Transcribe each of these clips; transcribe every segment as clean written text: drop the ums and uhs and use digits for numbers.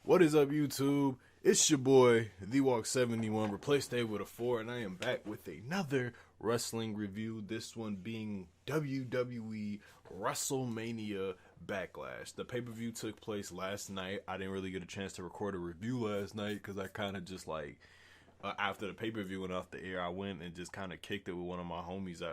What is up, YouTube? It's your boy, TheWalk71, replaced Dave with a 4, and I am back with another wrestling review. This one being WWE Wrestlemania Backlash. The pay-per-view took place last night. I didn't really get a chance to record a review last night because I kind of just after the pay-per-view went off the air, I went and just kind of kicked it with one of my homies.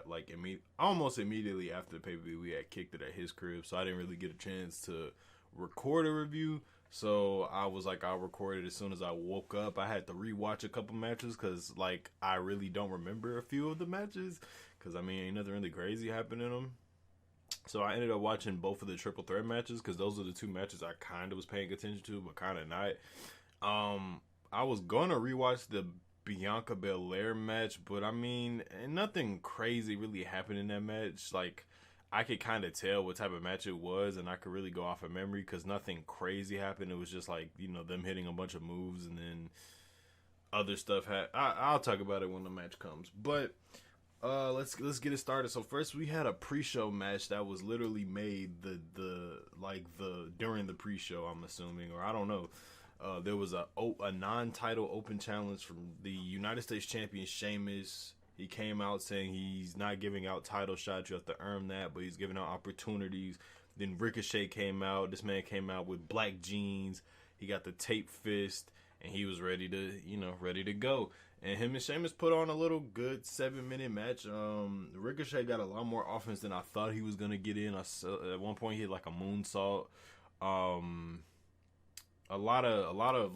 Almost immediately after the pay-per-view, we had kicked it at his crib, so I didn't really get a chance to record a review. So I was like, I'll record it as soon as I woke up. I had to rewatch a couple matches because, I really don't remember a few of the matches because, ain't nothing really crazy happened in them. So I ended up watching both of the triple threat matches because those are the two matches I kind of was paying attention to, but kind of not. I was going to rewatch the Bianca Belair match, but nothing crazy really happened in that match. I could kind of tell what type of match it was, and I could really go off of memory because nothing crazy happened. It was just them hitting a bunch of moves, and then other stuff. I'll talk about it when the match comes. But let's get it started. So first, we had a pre-show match that was literally made during the pre-show. I'm assuming, or I don't know. There was a non-title open challenge from the United States champion Sheamus. He came out saying he's not giving out title shots. You have to earn that, but he's giving out opportunities. Then Ricochet came out. This man came out with black jeans. He got the tape fist, and he was ready to go. And him and Sheamus put on a little good 7-minute match. Ricochet got a lot more offense than I thought he was gonna get in. At one point he had a moonsault. A lot of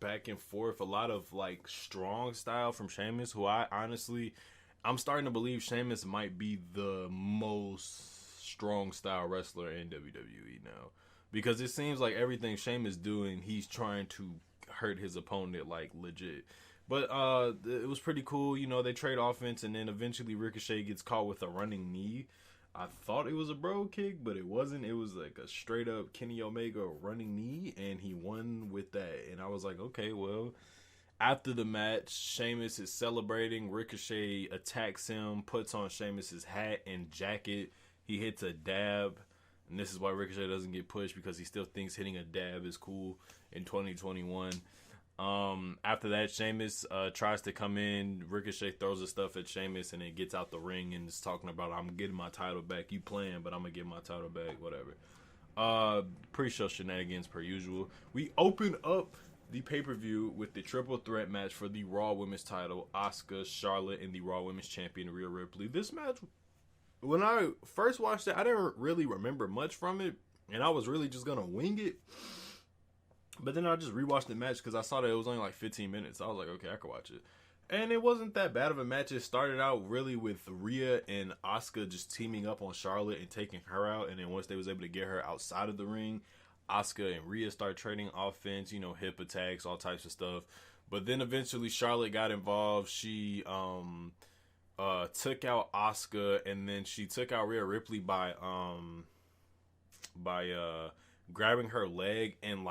back and forth, a lot of strong style from Sheamus, who I'm starting to believe Sheamus might be the most strong style wrestler in WWE now, because it seems like everything Sheamus doing, he's trying to hurt his opponent legit. But it was pretty cool. They trade offense, and then eventually Ricochet gets caught with a running knee. I thought it was a bro kick, but it wasn't. It was a straight up Kenny Omega running knee, and he won with that. And I was like, okay, well, after the match, Sheamus is celebrating. Ricochet attacks him, puts on Sheamus's hat and jacket. He hits a dab, and this is why Ricochet doesn't get pushed, because he still thinks hitting a dab is cool in 2021. After that, Sheamus tries to come in. Ricochet throws the stuff at Sheamus, and then gets out the ring and is talking about, I'm getting my title back. You playing, but I'm going to get my title back, whatever. Pre-show shenanigans per usual. We open up the pay-per-view with the triple threat match for the Raw Women's title. Asuka, Charlotte, and the Raw Women's champion, Rhea Ripley. This match, when I first watched it, I didn't really remember much from it, and I was really just going to wing it. But then I just rewatched the match because I saw that it was only 15 minutes. I was like, okay, I could watch it. And it wasn't that bad of a match. It started out really with Rhea and Asuka just teaming up on Charlotte and taking her out. And then once they was able to get her outside of the ring, Asuka and Rhea start trading offense, hip attacks, all types of stuff. But then eventually Charlotte got involved. She took out Asuka, and then she took out Rhea Ripley by grabbing her leg and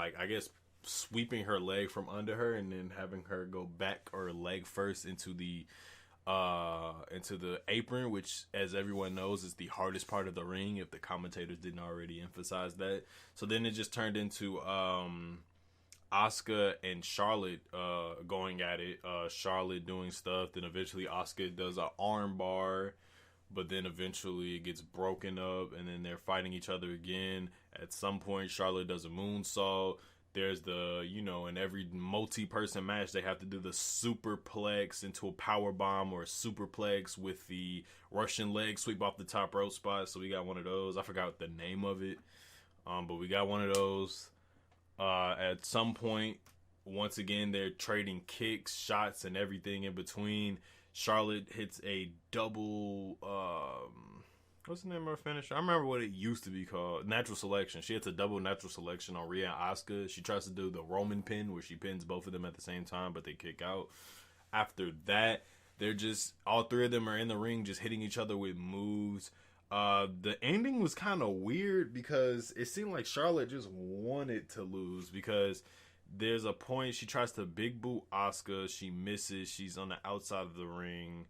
sweeping her leg from under her, and then having her go back or leg first into the apron, which, as everyone knows, is the hardest part of the ring, if the commentators didn't already emphasize that. So then it just turned into Asuka and Charlotte going at it. Charlotte doing stuff, then eventually Asuka does an arm bar, but then eventually it gets broken up, and then they're fighting each other again. At some point, Charlotte does a moonsault. There's in every multi-person match, they have to do the superplex into a power bomb, or a superplex with the Russian leg sweep off the top rope spot. So we got one of those. I forgot the name of it, but we got one of those. At some point, once again, they're trading kicks, shots, and everything in between. Charlotte hits a double, what's the name of her finisher? I remember what it used to be called. Natural selection. She hits a double natural selection on Rhea and Asuka. She tries to do the Roman pin, where she pins both of them at the same time, but they kick out. After that, they're just, all three of them are in the ring just hitting each other with moves. The ending was kind of weird because it seemed like Charlotte just wanted to lose, because there's a point she tries to big boot Asuka. She misses. She's on the outside of the ring.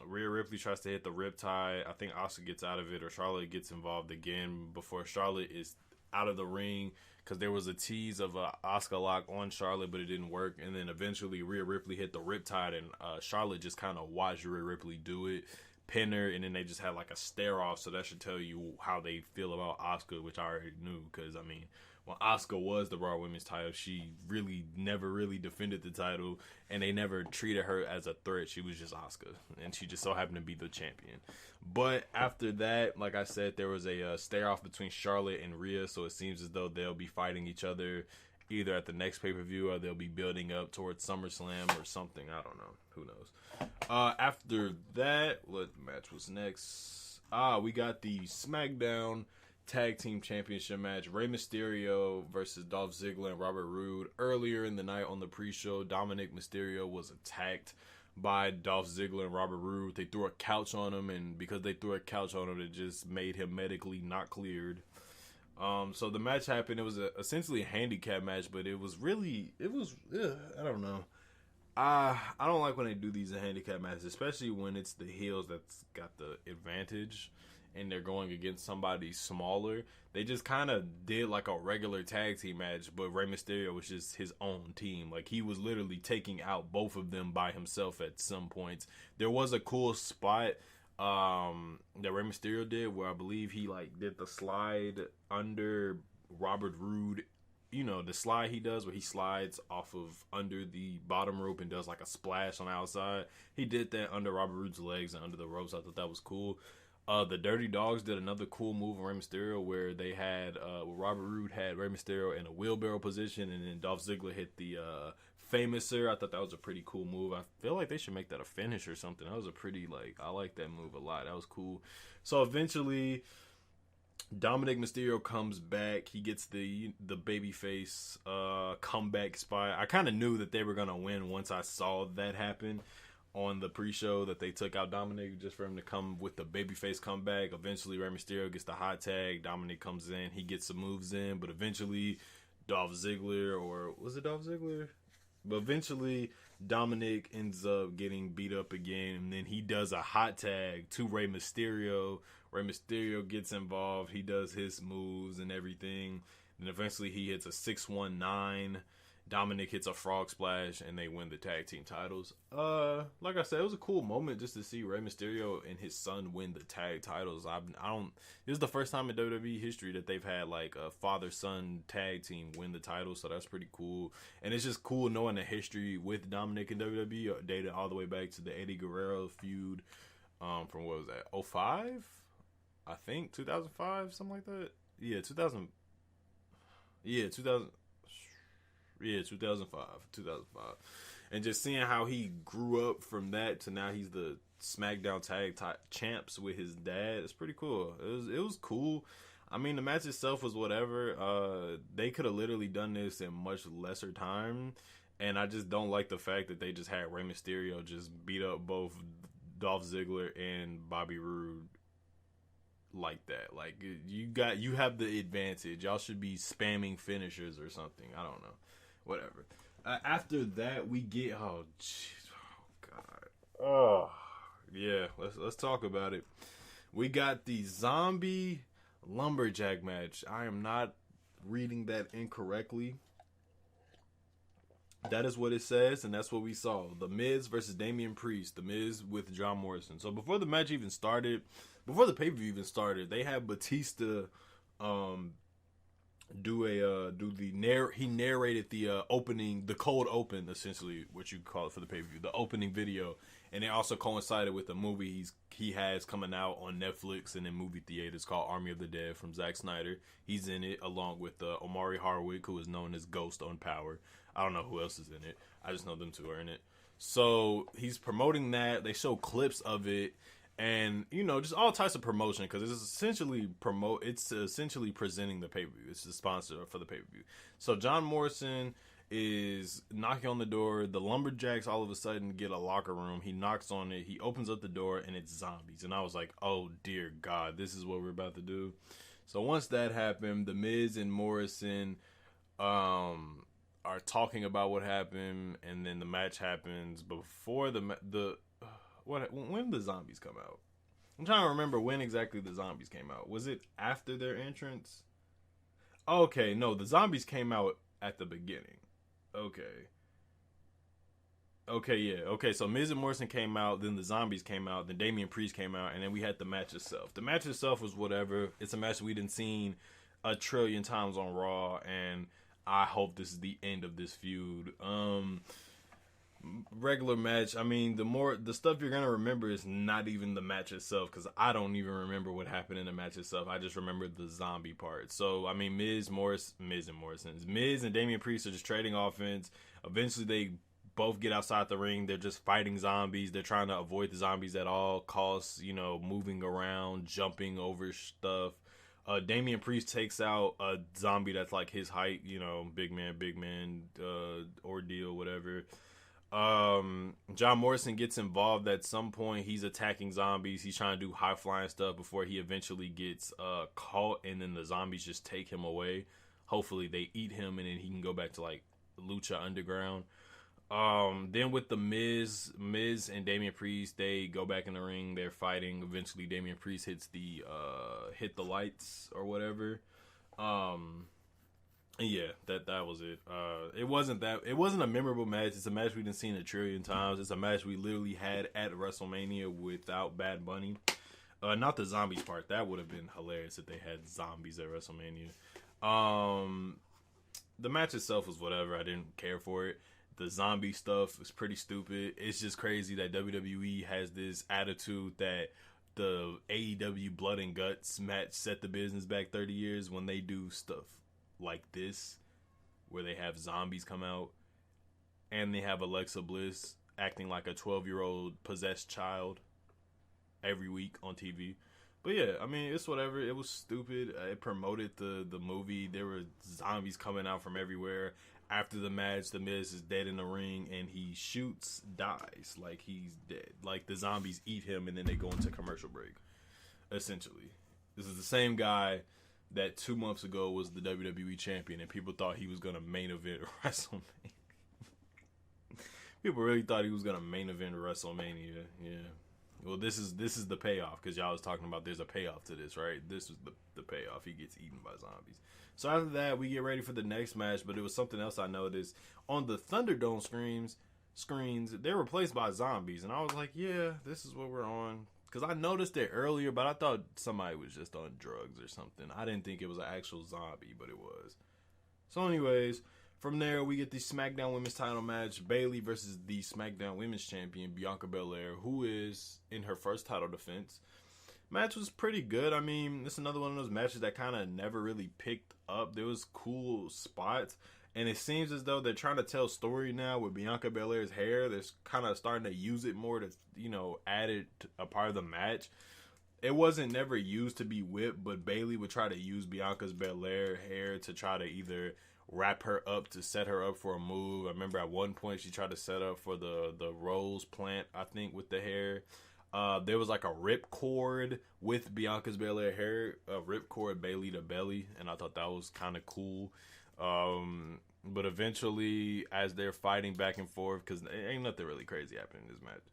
Rhea Ripley tries to hit the riptide. I think Asuka gets out of it, or Charlotte gets involved again before Charlotte is out of the ring, because there was a tease of a Asuka lock on Charlotte, but it didn't work. And then eventually Rhea Ripley hit the Riptide, and Charlotte just kind of watched Rhea Ripley do it, pin her, and then they just had like a stare off. So that should tell you how they feel about Asuka, which I already knew, because I mean, when Asuka was the Raw Women's title, she really never really defended the title, and they never treated her as a threat. She was just Asuka, and she just so happened to be the champion. But after that, like I said, there was a stare off between Charlotte and Rhea, so it seems as though they'll be fighting each other either at the next pay-per-view or they'll be building up towards SummerSlam or something. I don't know. Who knows? After that, what match was next? We got the SmackDown Tag Team Championship match. Rey Mysterio versus Dolph Ziggler and Robert Roode. Earlier in the night on the pre-show, Dominic Mysterio was attacked by Dolph Ziggler and Robert Roode. They threw a couch on him, and because they threw a couch on him, it just made him medically not cleared. So the match happened. It was essentially a handicap match, but it was I don't know. I don't like when they do these in handicap matches, especially when it's the heels that's got the advantage and they're going against somebody smaller. They just kind of did like a regular tag team match, but Rey Mysterio was just his own team. Like, he was literally taking out both of them by himself at some points. There was a cool spot that Rey Mysterio did where I believe he like did the slide under Robert Roode. You know, the slide he does where he slides off of under the bottom rope and does like a splash on the outside. He did that under Robert Roode's legs and under the ropes. I thought that was cool. The Dirty Dogs did another cool move on Rey Mysterio where they had Robert Roode had Rey Mysterio in a wheelbarrow position, and then Dolph Ziggler hit the Famouser. I thought that was a pretty cool move. I feel like they should make that a finish or something. That was a pretty, like, I like that move a lot. That was cool. So eventually Dominic Mysterio comes back. He gets the babyface comeback spot. I kind of knew that they were going to win once I saw that happen on the pre-show, that they took out Dominic just for him to come with the babyface comeback. Eventually Rey Mysterio gets the hot tag. Dominic comes in. He gets some moves in, but eventually Dolph Ziggler, or was it Dolph Ziggler? But eventually Dominic ends up getting beat up again, and then he does a hot tag to Rey Mysterio. Rey Mysterio gets involved. He does his moves and everything. And eventually he hits a 619. Dominic hits a frog splash, and they win the tag team titles. Like I said, it was a cool moment just to see Rey Mysterio and his son win the tag titles. This is the first time in WWE history that they've had like a father-son tag team win the title, so that's pretty cool. And it's just cool knowing the history with Dominic and WWE dated all the way back to the Eddie Guerrero feud from, what was that, 05? I think 2005, something like that. Yeah, 2000. Yeah, 2000. Yeah, 2005. And just seeing how he grew up from that to now he's the SmackDown Tag Champs with his dad. It's pretty cool. It was cool. I mean, the match itself was whatever. They could have literally done this in much lesser time. And I just don't like the fact that they just had Rey Mysterio just beat up both Dolph Ziggler and Bobby Roode like that. Like, you have the advantage. Y'all should be spamming finishers or something. I don't know. Whatever. After that, we get yeah. Let's talk about it. We got the zombie lumberjack match. I am not reading that incorrectly. That is what it says, and that's what we saw. The Miz versus Damian Priest. The Miz with John Morrison. So before the match even started, before the pay-per-view even started, they had Batista he narrated the opening, the cold open, essentially what you call it for the pay-per-view, the opening video, and it also coincided with a movie he has coming out on Netflix and in movie theaters called Army of the Dead from Zack Snyder. He's in it along with Omari Hardwick, who is known as Ghost on Power. I don't know who else is in it. I just know them two are in it. So he's promoting that. They show clips of it. And, you know, just all types of promotion, because it's essentially presenting the pay-per-view. It's the sponsor for the pay-per-view. So John Morrison is knocking on the door. The Lumberjacks all of a sudden get a locker room. He knocks on it. He opens up the door, and it's zombies. And I was like, oh, dear God, this is what we're about to do. So once that happened, The Miz and Morrison are talking about what happened, and then the match happens. Before when did the zombies come out? I'm trying to remember when exactly the zombies came out. Was it after their entrance? Okay, no, the zombies came out at the beginning. Okay. Okay, yeah. Okay, so Miz and Morrison came out, then the zombies came out, then Damian Priest came out, and then we had the match itself. The match itself was whatever. It's a match we didn't seen a trillion times on Raw, and I hope this is the end of this feud. Regular match. I mean, the stuff you're gonna remember is not even the match itself, because I don't even remember what happened in the match itself. I just remember the zombie part. So I mean, Miz and Damian Priest are just trading offense. Eventually, they both get outside the ring. They're just fighting zombies. They're trying to avoid the zombies at all costs. You know, moving around, jumping over stuff. Damian Priest takes out a zombie that's like his height. You know, big man, ordeal, whatever. John Morrison gets involved at some point. He's attacking zombies. He's trying to do high flying stuff before he eventually gets caught, and then the zombies just take him away. Hopefully they eat him, and then he can go back to like Lucha Underground. Then with the Miz and Damian Priest, they go back in the ring. They're fighting. Eventually, Damian Priest hit the lights or whatever. Yeah, that was it. It wasn't a memorable match. It's a match we didn't see a trillion times. It's a match we literally had at WrestleMania without Bad Bunny. Not the zombies part. That would have been hilarious if they had zombies at WrestleMania. The match itself was whatever. I didn't care for it. The zombie stuff was pretty stupid. It's just crazy that WWE has this attitude that the AEW Blood and Guts match set the business back 30 years when they do stuff like this, where they have zombies come out and they have Alexa Bliss acting like a 12-year-old possessed child every week on TV. But yeah, I mean, it's whatever. It was stupid. It promoted the movie. There were zombies coming out from everywhere. After the match, the Miz is dead in the ring, and he dies like he's dead. Like the zombies eat him, and then they go into commercial break. Essentially, this is the same guy that 2 months ago was the WWE champion, and people thought he was gonna main event WrestleMania. People really thought he was gonna main event WrestleMania. Yeah. Well, this is the payoff, because y'all was talking about there's a payoff to this, right? This is the payoff. He gets eaten by zombies. So after that, we get ready for the next match, but it was something else I noticed. On the Thunderdome screens, they're replaced by zombies, and I was like, yeah, this is what we're on. Because I noticed it earlier, but I thought somebody was just on drugs or something. I didn't think it was an actual zombie, but it was. So anyways, from there, we get the SmackDown Women's title match. Bayley versus the SmackDown Women's Champion, Bianca Belair, who is in her first title defense. Match was pretty good. I mean, it's another one of those matches that kind of never really picked up. There was cool spots, and it seems as though they're trying to tell story now with Bianca Belair's hair. They're kind of starting to use it more to, add it a part of the match. It wasn't never used to be whipped, but Bayley would try to use Bianca's Belair hair to try to either wrap her up to set her up for a move. I remember at one point she tried to set up for the rose plant, I think, with the hair. There was like a rip cord with Bianca's Belair hair, a rip cord Bayley to belly, and I thought that was kind of cool. But eventually, as they're fighting back and forth, because ain't nothing really crazy happening in this match.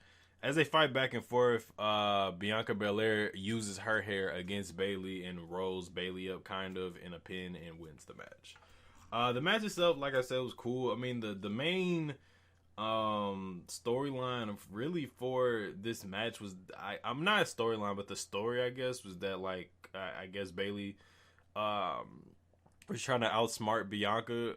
As they fight back and forth, Bianca Belair uses her hair against Bayley and rolls Bayley up kind of in a pin and wins the match. The match itself, like I said, was cool. I mean, the main storyline of really for this match was I'm not a storyline, but the story, I guess, was that like I guess Bayley was trying to outsmart Bianca,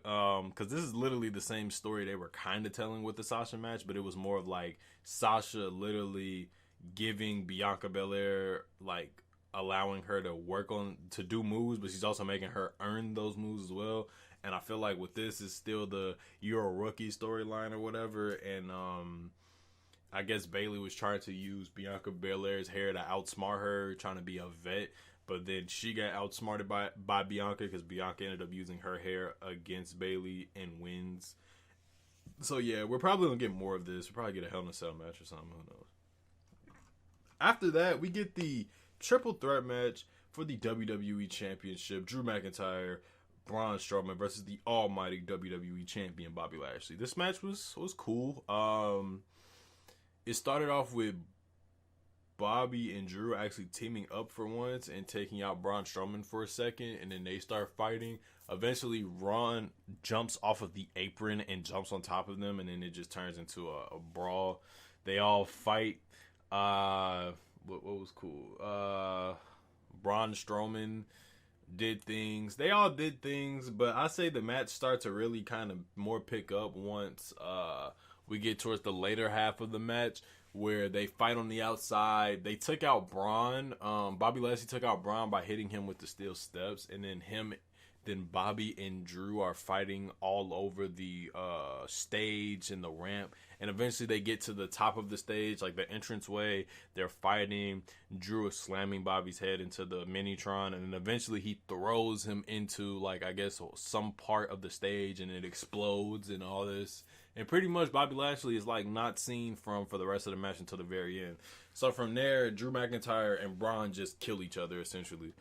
because this is literally the same story they were kind of telling with the Sasha match, but it was more of like Sasha literally giving Bianca Belair, like allowing her to do moves, but she's also making her earn those moves as well. And I feel like with this is still the you're a rookie storyline or whatever. And I guess Bayley was trying to use Bianca Belair's hair to outsmart her, trying to be a vet. But then she got outsmarted by Bianca, because Bianca ended up using her hair against Bayley and wins. So yeah, we're probably going to get more of this. We'll probably get a Hell in a Cell match or something. Who knows? After that, we get the triple threat match for the WWE Championship. Drew McIntyre, Braun Strowman versus the almighty WWE Champion Bobby Lashley. This match was cool. It started off with Bobby and Drew actually teaming up for once and taking out Braun Strowman for a second, and then they start fighting. Eventually, Ron jumps off of the apron and jumps on top of them, and then it just turns into a brawl. They all fight. What was cool? Braun Strowman did things. They all did things, but I say the match starts to really kind of more pick up once we get towards the later half of the match, where they fight on the outside. They took out Braun. Bobby Lashley took out Braun by hitting him with the steel steps, and then Bobby and Drew are fighting all over the stage and the ramp. And eventually they get to the top of the stage, like the entranceway. They're fighting. Drew is slamming Bobby's head into the Minitron. And then eventually he throws him into, like, I guess, some part of the stage. And it explodes and all this. And pretty much Bobby Lashley is, like, not seen for the rest of the match until the very end. So from there, Drew McIntyre and Braun just kill each other, essentially.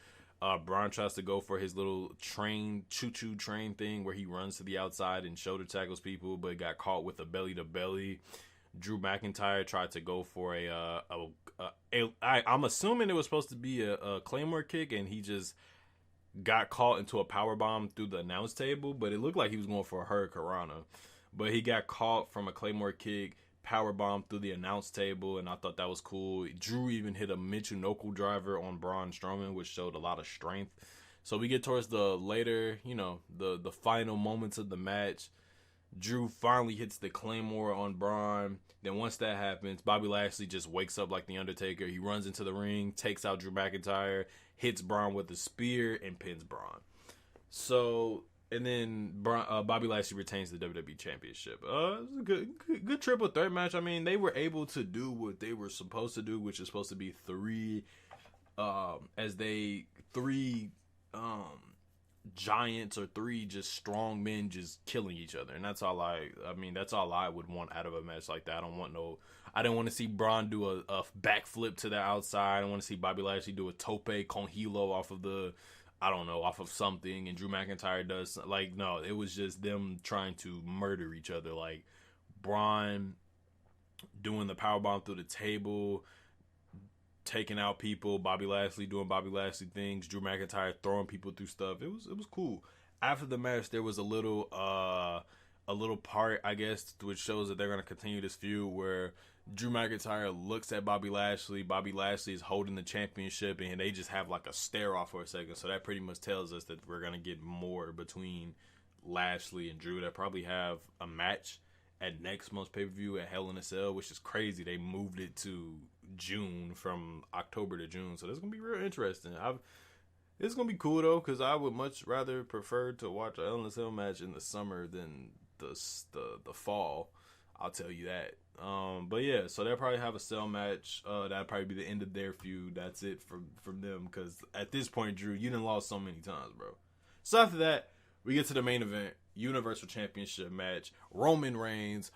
Braun tries to go for his little choo-choo train thing where he runs to the outside and shoulder tackles people, but got caught with a belly-to-belly. Drew McIntyre tried to go for I'm assuming it was supposed to be a Claymore kick, and he just got caught into a powerbomb through the announce table, but it looked like he was going for a Hurricanrana. But he got caught from a Claymore kick, powerbomb through the announce table, and I thought that was cool. Drew even hit a Michinoku driver on Braun Strowman, which showed a lot of strength. So we get towards the later, the final moments of the match. Drew finally hits the Claymore on Braun. Then once that happens, Bobby Lashley just wakes up like the Undertaker. He runs into the ring, takes out Drew McIntyre, hits Braun with a spear, and pins Braun. So... And then Bobby Lashley retains the WWE Championship. It was a good triple threat match. I mean, they were able to do what they were supposed to do, which is supposed to be three giants or three just strong men just killing each other. And that's all that's all I would want out of a match like that. I didn't want to see Braun do a backflip to the outside. I don't want to see Bobby Lashley do a tope con hilo off of something, and Drew McIntyre does, no, it was just them trying to murder each other, like Braun doing the powerbomb through the table, taking out people, Bobby Lashley doing Bobby Lashley things, Drew McIntyre throwing people through stuff. It was cool. After the match, there was a little part, I guess, which shows that they're going to continue this feud, where Drew McIntyre looks at Bobby Lashley. Bobby Lashley is holding the championship, and they just have like a stare off for a second. So that pretty much tells us that we're going to get more between Lashley and Drew. They'll probably have a match at next month's pay-per-view at Hell in a Cell, which is crazy. They moved it to June, from October to June. So that's going to be real interesting. It's going to be cool, though, because I would much rather prefer to watch a Hell in a Cell match in the summer than the fall. I'll tell you that. But yeah, so they'll probably have a cell match. That'll probably be the end of their feud. That's it from them, because at this point, Drew, you done lost so many times, bro. So after that, we get to the main event, Universal Championship match. Roman Reigns,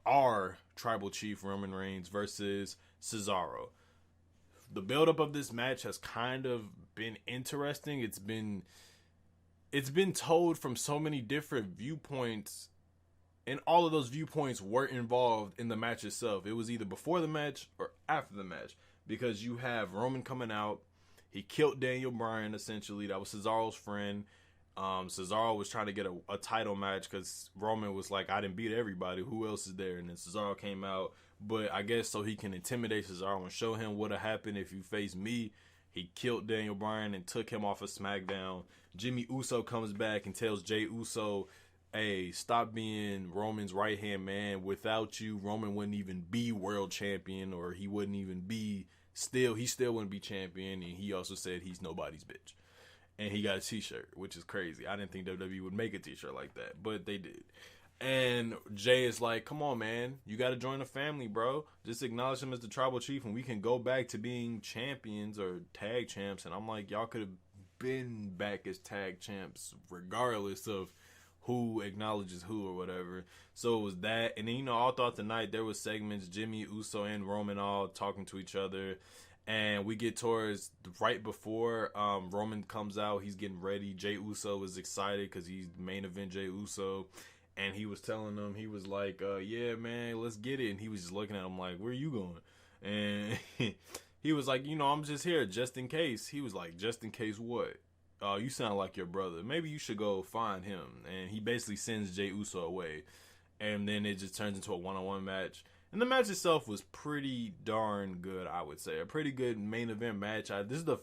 our tribal chief Roman Reigns versus Cesaro. The buildup of this match has kind of been interesting. It's been told from so many different viewpoints. And all of those viewpoints were involved in the match itself. It was either before the match or after the match. Because you have Roman coming out. He killed Daniel Bryan, essentially. That was Cesaro's friend. Cesaro was trying to get a title match because Roman was like, I didn't beat everybody. Who else is there? And then Cesaro came out. But I guess so he can intimidate Cesaro and show him what would happen if you face me. He killed Daniel Bryan and took him off of SmackDown. Jimmy Uso comes back and tells Jey Uso, hey, stop being Roman's right-hand man. Without you, Roman wouldn't even be world champion, or he wouldn't even be he still wouldn't be champion. And he also said he's nobody's bitch. And he got a t-shirt, which is crazy. I didn't think WWE would make a t-shirt like that, but they did. And Jay is like, come on, man. You got to join the family, bro. Just acknowledge him as the tribal chief, and we can go back to being champions or tag champs. And I'm like, y'all could have been back as tag champs regardless of who acknowledges who or whatever. So it was that. And then, all throughout the night, there was segments, Jimmy, Uso, and Roman all talking to each other. And we get towards right before Roman comes out. He's getting ready. Jey Uso is excited because he's main event Jey Uso. And he was telling them, he was like, yeah, man, let's get it. And he was just looking at him like, where are you going? And he was like, I'm just here just in case. He was like, just in case what? oh, you sound like your brother. Maybe you should go find him. And he basically sends Jey Uso away. And then it just turns into a one-on-one match. And the match itself was pretty darn good, I would say. A pretty good main event match. This is the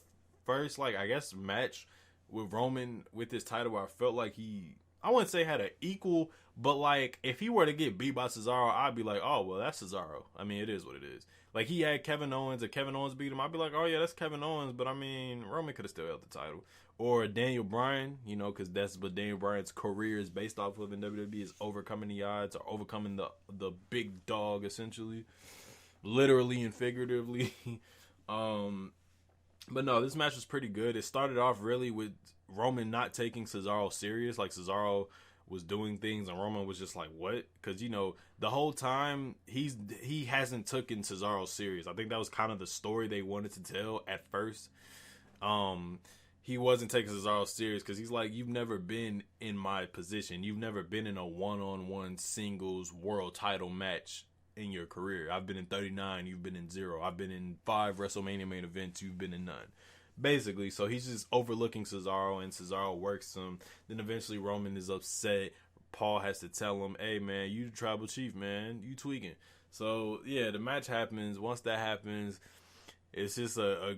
first, like, I guess, match with Roman with his title where I felt like I wouldn't say had an equal, but, like, if he were to get beat by Cesaro, I'd be like, oh, well, that's Cesaro. I mean, it is what it is. Like, he had Kevin Owens, and Kevin Owens beat him, I'd be like, oh, yeah, that's Kevin Owens, but, I mean, Roman could have still held the title. Or Daniel Bryan, you know, because that's what Daniel Bryan's career is based off of in WWE, is overcoming the odds, or overcoming the big dog, essentially. Literally and figuratively. But no, this match was pretty good. It started off really with Roman not taking Cesaro serious. Like, Cesaro was doing things and Roman was just like, what? Because, you know, the whole time he hasn't taken Cesaro serious. I think that was kind of the story they wanted to tell at first. He wasn't taking Cesaro serious because he's like, you've never been in my position. You've never been in a one-on-one singles world title match in your career. I've been in 39, you've been in 0. I've been in 5 WrestleMania main events, you've been in none. Basically, so he's just overlooking Cesaro, and Cesaro works him. Then eventually Roman is upset. Paul has to tell him, hey, man, you the tribal chief, man. You tweaking. So, yeah, the match happens. Once that happens, it's just a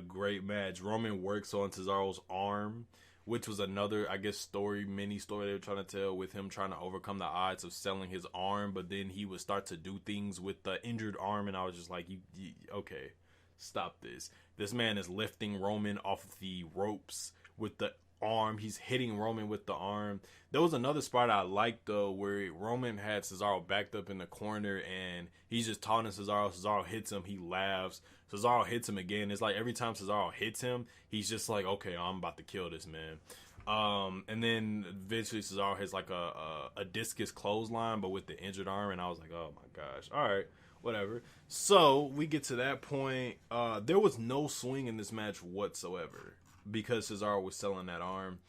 great match. Roman works on Cesaro's arm, which was another, I guess, mini story they were trying to tell, with him trying to overcome the odds of selling his arm, but then he would start to do things with the injured arm, and I was just like, you okay, stop this. This man is lifting Roman off the ropes with the arm. He's hitting Roman with the arm. There was another spot I liked, though, where Roman had Cesaro backed up in the corner, and he's just taunting Cesaro. Cesaro hits him. He laughs. Cesaro hits him again. It's like every time Cesaro hits him, he's just like, okay, I'm about to kill this man. And then eventually Cesaro has like a discus clothesline, but with the injured arm, and I was like, oh my gosh, all right, whatever. So we get to that point. There was no swing in this match whatsoever because Cesaro was selling that arm.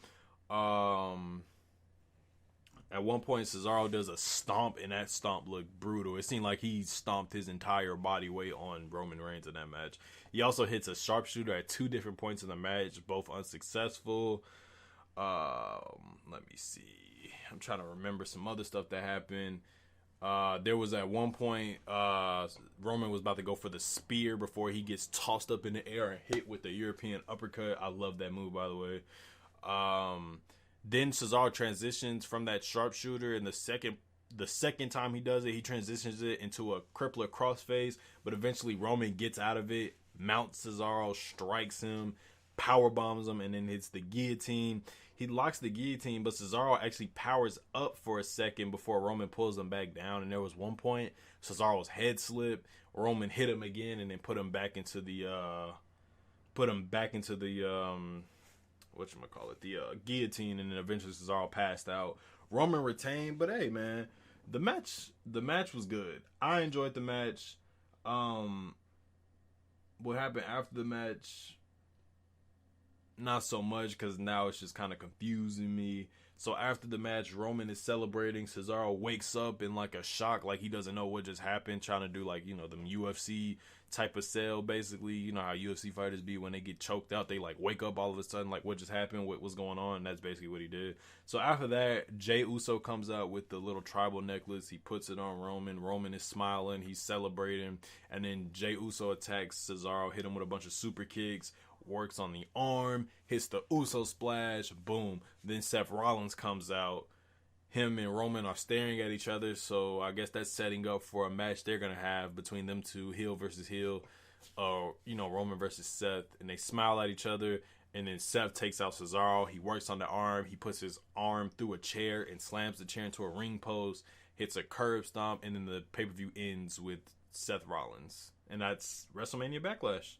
At one point, Cesaro does a stomp, and that stomp looked brutal. It seemed like he stomped his entire body weight on Roman Reigns in that match. He also hits a sharpshooter at 2 different points in the match, both unsuccessful. Let me see. I'm trying to remember some other stuff that happened. There was at one point, Roman was about to go for the spear before he gets tossed up in the air and hit with the European uppercut. I love that move, by the way. Then Cesaro transitions from that sharpshooter, and the second time he does it, he transitions it into a crippler crossface, but eventually Roman gets out of it, mounts Cesaro, strikes him, power bombs him, and then hits the guillotine. He locks the guillotine, but Cesaro actually powers up for a second before Roman pulls him back down. And there was one point Cesaro's head slipped. Roman hit him again, and then put him back into the guillotine, and then eventually Cesaro passed out. Roman retained, but hey, man, the match was good. I enjoyed the match. What happened after the match? Not so much, because now it's just kind of confusing me. So after the match, Roman is celebrating. Cesaro wakes up in like a shock, like he doesn't know what just happened, trying to do like, you know, them UFC type of sell, basically. You know how UFC fighters be when they get choked out, they like wake up all of a sudden, like what just happened, what was going on. That's basically what he did. So after that, Jey Uso comes out with the little tribal necklace. He puts it on Roman. Roman is smiling, he's celebrating, and then Jey Uso attacks Cesaro, hit him with a bunch of super kicks, works on the arm, hits the Uso splash, boom. Then Seth Rollins comes out. Him and Roman are staring at each other, so I guess that's setting up for a match they're going to have between them two, heel versus heel, Roman versus Seth, and they smile at each other, and then Seth takes out Cesaro. He works on the arm. He puts his arm through a chair and slams the chair into a ring post, hits a curb stomp, and then the pay-per-view ends with Seth Rollins. And that's WrestleMania Backlash.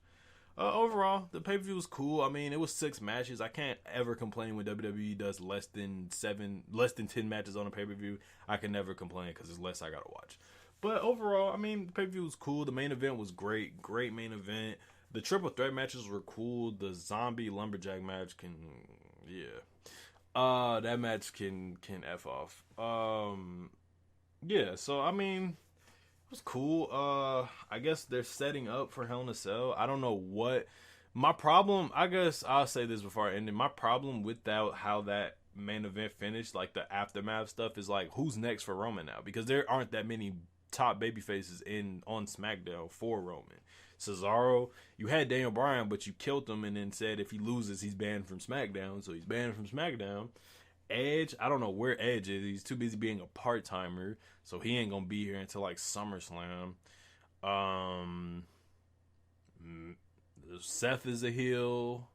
Overall, the pay-per-view was cool. I mean, it was 6 matches. I can't ever complain when WWE does less than 10 matches on a pay-per-view. I can never complain because it's less I gotta watch. But overall, I mean, the pay-per-view was cool. The main event was great. Great main event. The triple threat matches were cool. The zombie lumberjack match that match can F off. So I mean, it was cool. I guess they're setting up for Hell in a Cell. I don't know what My problem, I guess I'll say this before I end it. My problem with that, how that main event finished, like the aftermath stuff, is like who's next for Roman now? Because there aren't that many top baby faces in on SmackDown for Roman. Cesaro, you had Daniel Bryan, but you killed him and then said if he loses, he's banned from SmackDown. So he's banned from SmackDown. Edge, I don't know where Edge is. He's too busy being a part timer, so he ain't gonna be here until like SummerSlam. Um, Seth is a heel.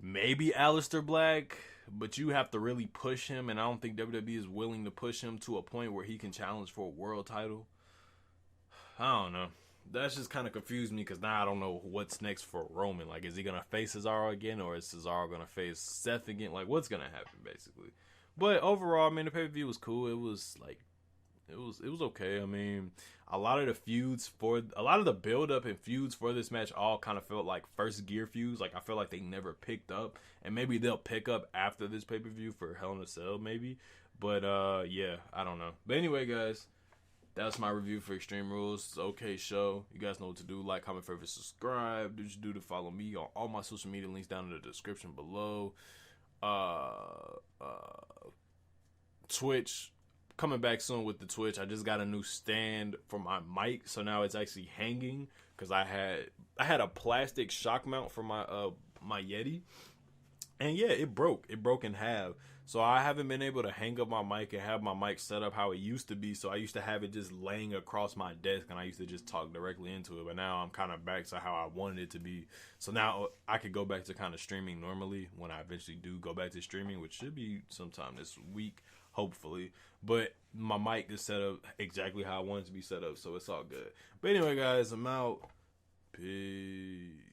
Maybe Aleister Black, but you have to really push him, and I don't think WWE is willing to push him to a point where he can challenge for a world title. I don't know. That's just kind of confused me because now I don't know what's next for Roman. Like, is he gonna face Cesaro again, or is Cesaro gonna face Seth again? Like, what's gonna happen basically? But overall, I mean, the pay per view was cool. It was like, it was okay. I mean, a lot of the build up and feuds for this match all kind of felt like first gear feuds. Like, I feel like they never picked up, and maybe they'll pick up after this pay per view for Hell in a Cell, maybe. But yeah, I don't know. But anyway, guys. That's my review for Extreme Rules. It's an okay show. You guys know what to do. Like, comment, favorite, subscribe. Do what you do to follow me on all my social media links down in the description below. Twitch. Coming back soon with the Twitch. I just got a new stand for my mic. So now it's actually hanging. Because I had a plastic shock mount for my my Yeti. And yeah, it broke. It broke in half. So I haven't been able to hang up my mic and have my mic set up how it used to be. So I used to have it just laying across my desk and I used to just talk directly into it. But now I'm kind of back to how I wanted it to be. So now I could go back to kind of streaming normally when I eventually do go back to streaming, which should be sometime this week, hopefully. But my mic is set up exactly how I want it to be set up. So it's all good. But anyway, guys, I'm out. Peace.